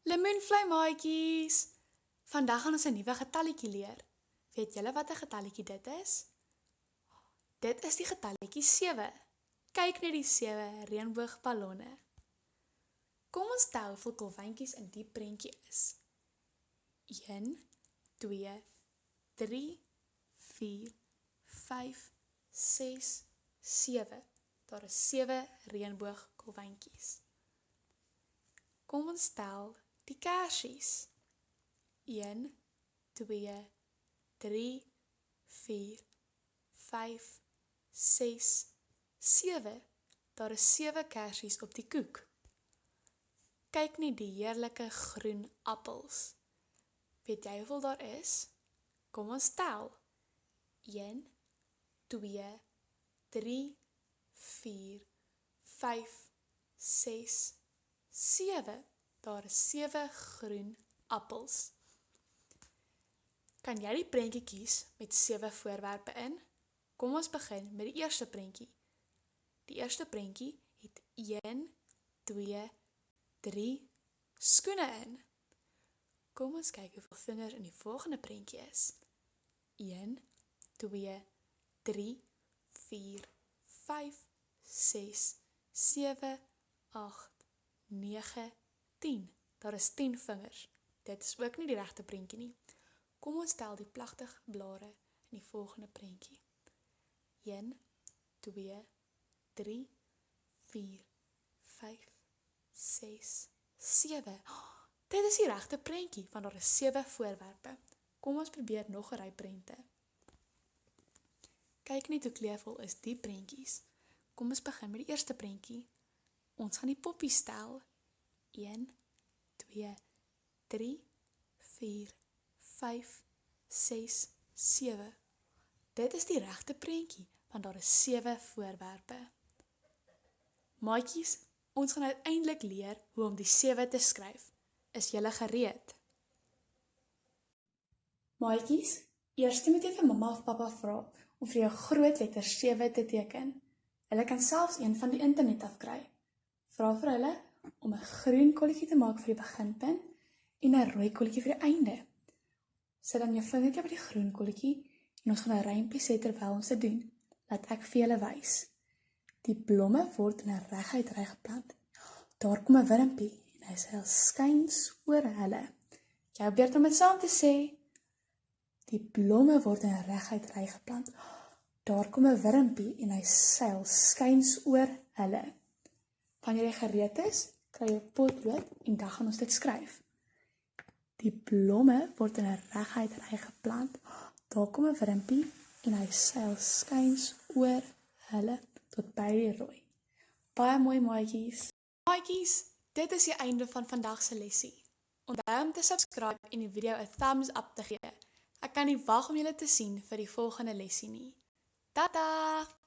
Lemoenvlei maatjies! Vandag gaan ons 'n nuwe getalletjie leer. Weet julle wat 'n getalletjie dit is? Dit is die getalletjie 7. Kyk net die 7 reënboogballonne. Kom ons tel hoeveel kolwyntjies in die prentjie is. 1, 2, 3, 4, 5, 6, 7. Daar is 7 reënboogkolwyntjies. Kom ons tel die kersies. 1, 2, 3, 4, 5, 6, 7. Daar is 7 kersies op die koek. Kyk net die heerlike groen appels. Weet jy hoeveel daar is? Kom ons tel. 1, 2, 3, 4, 5, 6, 7. Daar is 7 groen appels. Kan jy die prentjie kies met 7 voorwerpe in? Kom ons begin met die eerste prentjie. Die eerste prentjie het 1, 2, 3 skoene in. Kom ons kyk hoeveel vingers in die volgende prentjie is. 1, 2, 3, 4, 5, 6, 7, 8, 9, 10. Daar is 10 vingers. Dit is ook nie die regte prentjie nie. Kom ons tel die plagtige blare in die volgende prentjie. 1, 2, 3, 4, 5, 6, 7. Dit is die regte prentjie, want daar is 7 voorwerpe. Kom ons probeer nog 'n ry prente. Kyk net hoe kleurvol is die prentjies. Kom ons begin met die eerste prentjie. Ons gaan die poppies tel. 1, 2, 3, 4, 5, 6, 7. Dit is die regte prentjie, want daar is 7 voorwerpe. Maatjies, ons gaan uiteindelik leer hoe om die 7 te skryf. Is julle gereed? Maatjies, eers moet jy vir mamma of pappa vra om vir jou groot letter 7 te teken. Hulle kan selfs een van die internet afkry. Vra vir hulle om 'n groen kolletjie te maak vir die beginpunt en 'n rooi kolletjie vir die einde. Sit dan jou vingertjie by die groen kolletjie en ons gaan 'n rympie sê terwyl ons dit doen. Laat ek vir julle wys. Die blomme word in 'n reguit ry geplant. Daar kom 'n wurmpie en hy seil skuins oor hulle. Jou beurt om dit saam te sê. Die blomme word in 'n reguit ry geplant. Daar kom 'n wurmpie en hy seil skuins oor hulle. Wanneer jy gereed is, kry jy 'n potlood en dan gaan ons dit skryf. Die blomme word in 'n reguit ry geplant. Daar kom 'n wurmpie en hy seil skuins oor hulle tot by die rooi. Baie mooi maatjies. Maatjies, dit is die einde van vandag se lesie. Onthou om te subscribe en die video 'n thumbs up te gee. Ek kan nie wag om julle te sien vir die volgende lesie nie. Tata!